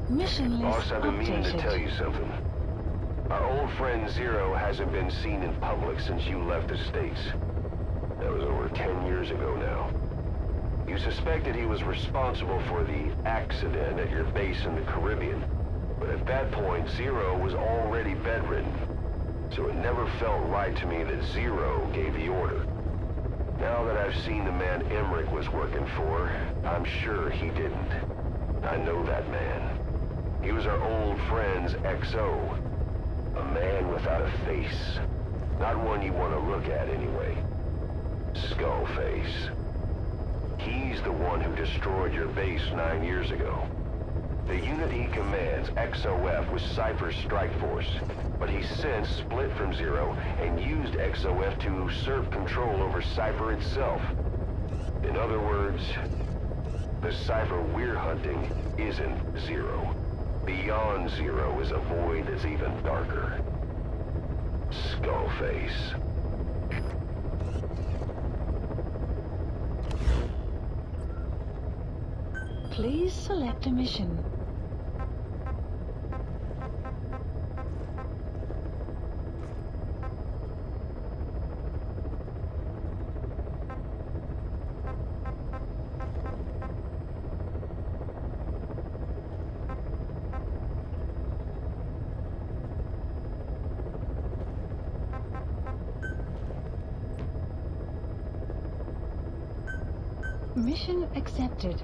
Mission list Boss, I've been meaning to tell updated. you something. Our old friend Zero hasn't been seen in public since you left the States. That was over 10 years ago now. You suspected he was responsible for the accident at your base in the Caribbean. But at that point, Zero was already bedridden. So it never felt right to me that Zero gave the order. Now that I've seen the man Emmerich was working for, I'm sure he didn't. I know that man. He was our old friend's XO. A man without a face. Not one you want to look at anyway. Skullface. He's the one who destroyed your base 9 years ago. The unit he commands, XOF, was Cypher's strike force, but he's since split from Zero and used XOF to usurp control over Cypher itself. In other words, the Cypher we're hunting isn't Zero. Beyond Zero is a void that's even darker. Skullface. Please select a mission. Mission accepted.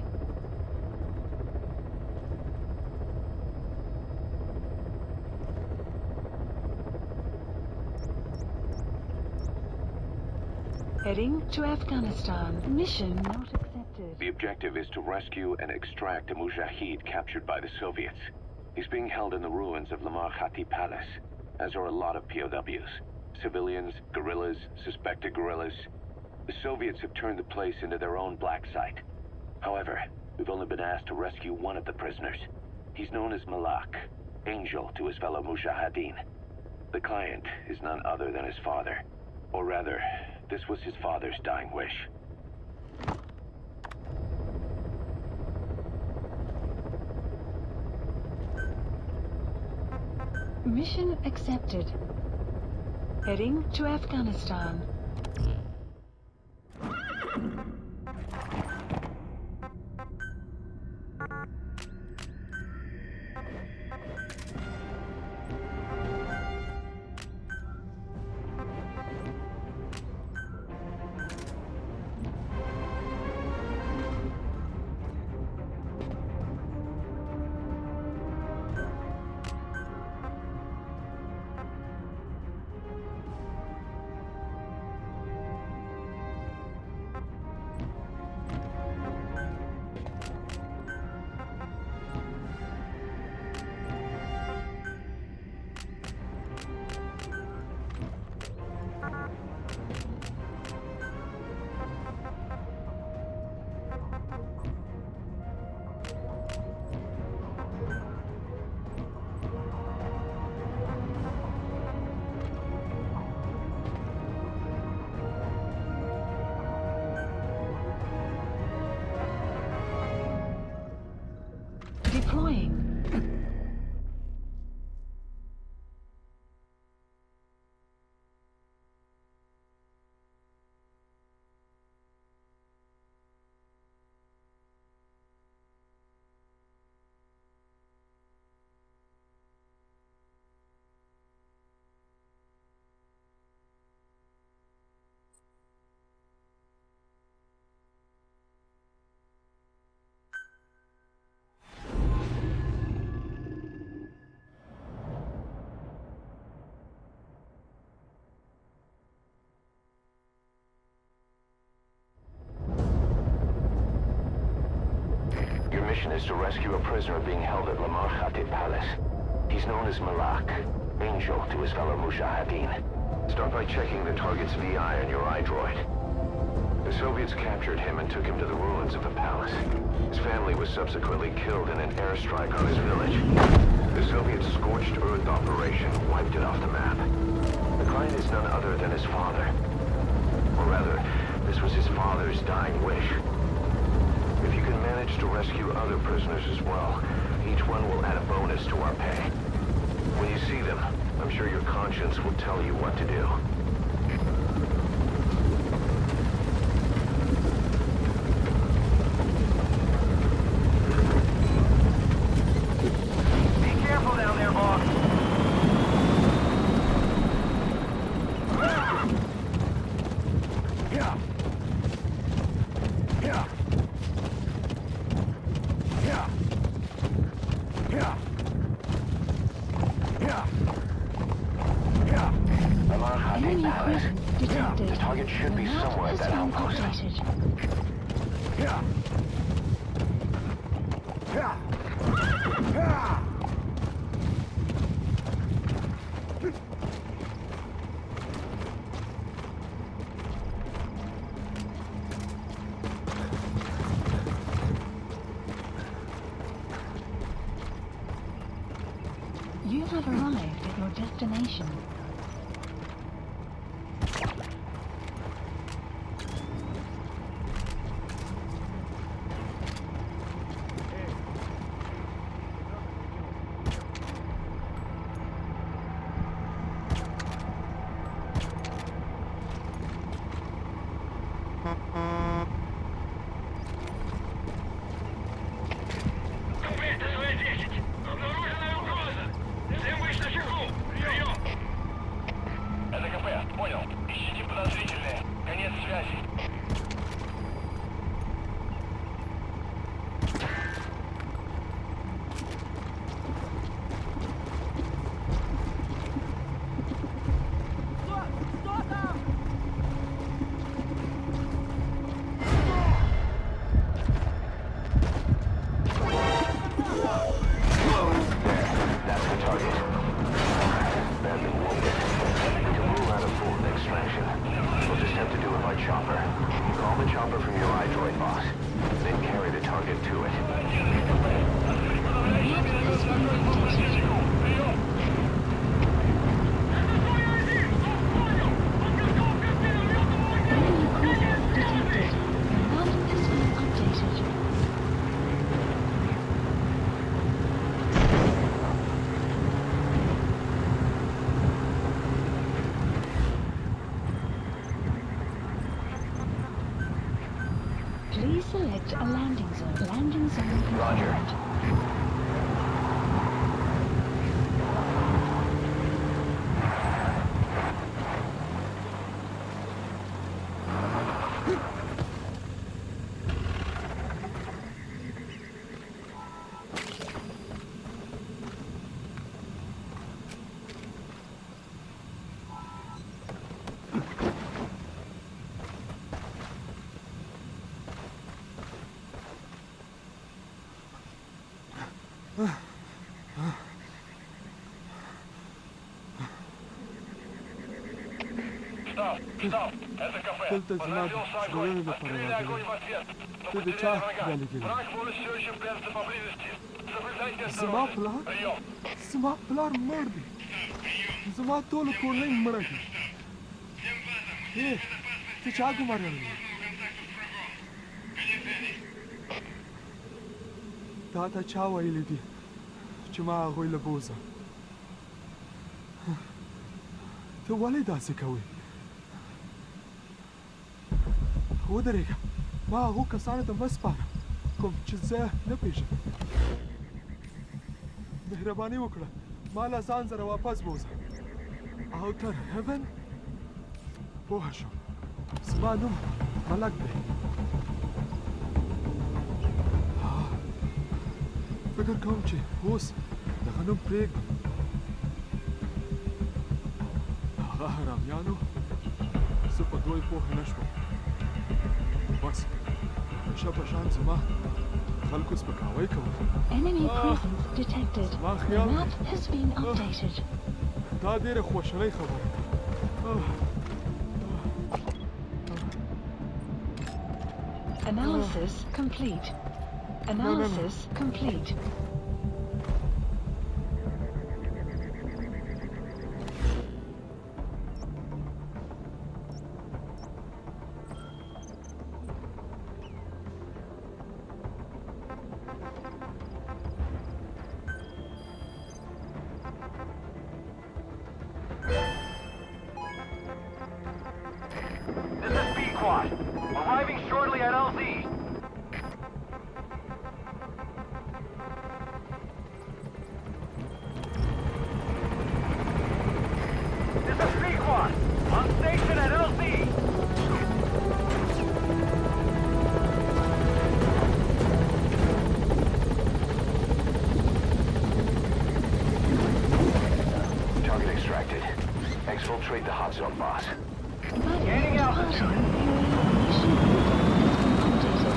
Heading to Afghanistan. Mission not accepted. The objective is to rescue and extract a Mujahid captured by the Soviets. He's being held in the ruins of Lamar Khati Palace, as are a lot of POWs. Civilians, guerrillas, suspected guerrillas. The Soviets have turned the place into their own black site. However, we've only been asked to rescue one of the prisoners. He's known as Malak, angel to his fellow Mujahideen. The client is none other than his father. Or rather, this was his father's dying wish. Mission accepted. Heading to Afghanistan. Deploying. Is to rescue a prisoner being held at Lamar Khati Palace. He's known as Malak, angel to his fellow Mujahideen. Start by checking the target's VI on your iDroid. The Soviets captured him and took him to the ruins of the palace. His family was subsequently killed in an airstrike on his village. The Soviet scorched earth operation wiped it off the map. The client is none other than his father. Or rather, this was his father's dying wish. If you can manage to rescue other prisoners as well, Each one will add a bonus to our pay. When you see them, I'm sure your conscience will tell you what to do. Be careful down there, boss. Enemy presence detected. The target should be The map somewhere at has that been outpost. updated. You have arrived at your destination. Это КП, понял. Ищите подозрительные. Конец связи. That's the target. Been wounded. To rule out a full extraction, we'll just have to do it by chopper. Call the chopper from your iDroid box, then carry the target to it. Enemy presence detected. The map has been updated. Please select a landing zone. Landing zone confirmed. Roger. Стоп! Это КП. Только Подразил знак, с что огонь. я не Открыли понимаю. огонь в ответ. Ты Запустили чё, врага. Галигин? Враг может все еще прятаться поблизости. Соблюдайте زما осторожность. پلار Прием. زما پلار مړ دی زما ټول کورنۍ مړه دي ته چا ګمارلی تا ته چا ویلی دي چې ما هغوی له بوځه ته ولې داسې کوې ودرېږه ما هغو کسانو ته مه سپاره کوم چې زه نه پېژنم مهرباني وکړه ما له ځان سره واپس بوځه او تر هیون پوه شوم زما نوم ملک دی فکر کوم چې اوس دغه نوم پرېږدم هغه حرامیانو زه په دوی پوه نه شوم بس همیشه په شان زما خلکو سپکاوی کوم Enemy presence detected. ما The خیال map has been updated. دا ډېره خوشحالۍ خبره Analysis complete. Analysis complete. infiltrate the hot zone, boss. Gaining altitude. Mission updated.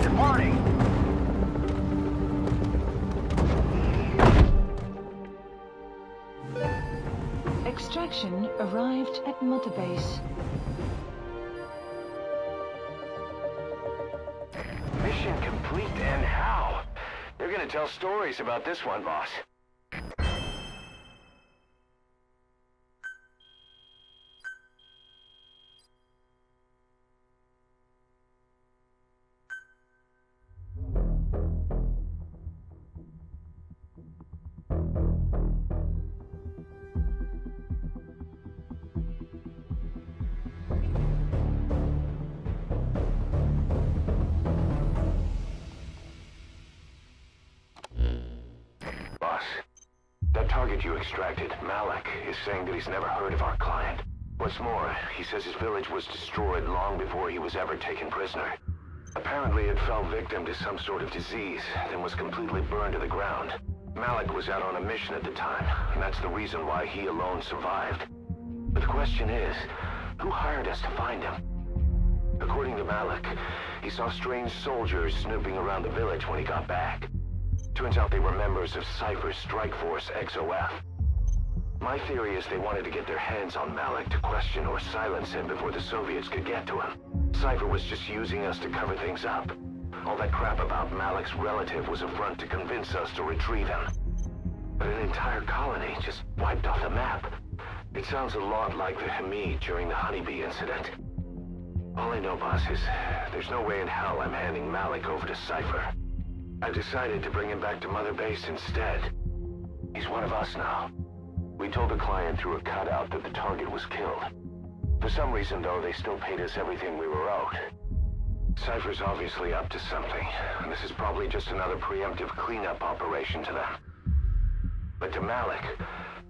Departing. Extraction arrived at Mother Base. Mission complete, and how? They're gonna tell stories about this one, boss. Boss, that target you extracted, Malik, is saying that he's never heard of our client. What's more, he says his village was destroyed long before he was ever taken prisoner. Apparently it fell victim to some sort of disease, then was completely burned to the ground. Malik was out on a mission at the time, and that's the reason why he alone survived. But the question is, who hired us to find him? According to Malik, he saw strange soldiers snooping around the village when he got back. Turns out they were members of Cypher's strike force, XOF. My theory is they wanted to get their hands on Malik to question or silence him before the Soviets could get to him. Cypher was just using us to cover things up. All that crap about Malik's relative was a front to convince us to retrieve him. But an entire colony just wiped off the map. It sounds a lot like the Hamid during the Honeybee incident. All I know, boss, is there's no way in hell I'm handing Malik over to Cypher. I decided to bring him back to Mother Base instead. He's one of us now. We told the client through a cutout that the target was killed. For some reason, though, they still paid us everything we were owed. Cypher's obviously up to something, and this is probably just another preemptive cleanup operation to them. But to Malik,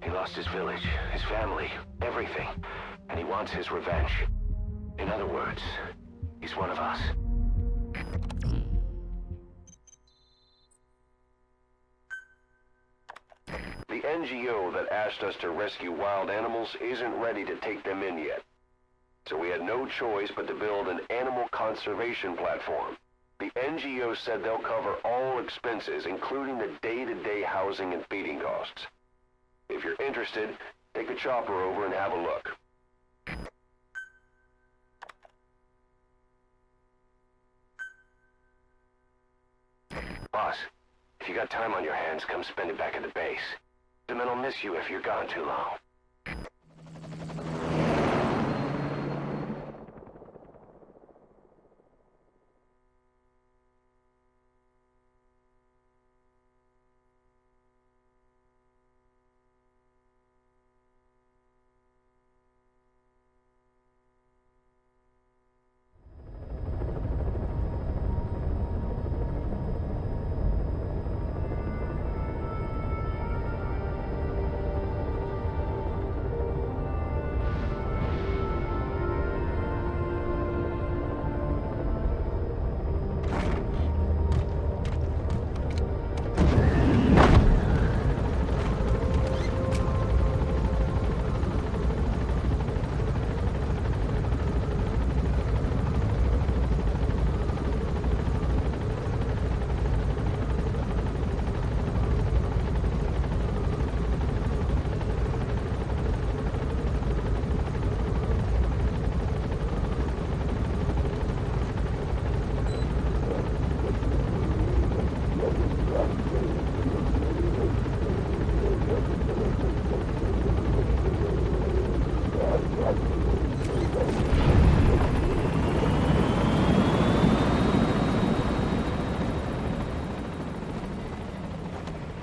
he lost his village, his family, everything, and he wants his revenge. In other words, he's one of us. The NGO that asked us to rescue wild animals isn't ready to take them in yet. So we had no choice but to build an animal conservation platform. The NGO said they'll cover all expenses, including the day-to-day housing and feeding costs. If you're interested, take a chopper over and have a look. Boss, if you got time on your hands, come spend it back at the base. The men will miss you if you're gone too long.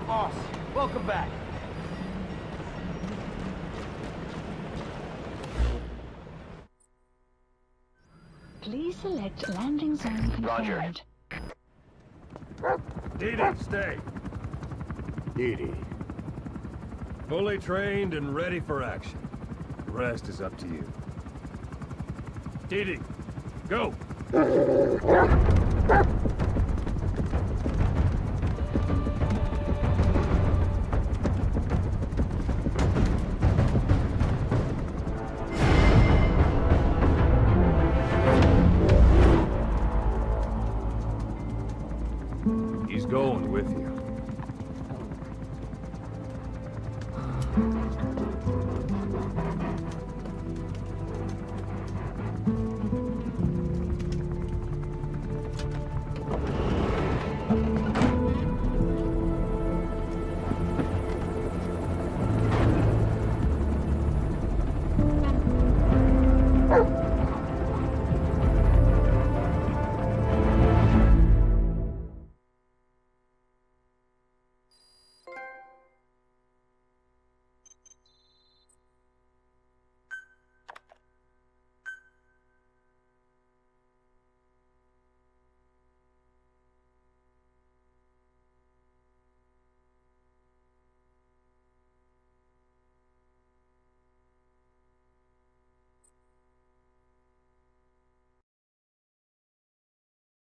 Boss, welcome back. Please select landing zone confirmed. Dee, stay. Dee. Fully trained and ready for action. The rest is up to you. Didi, go!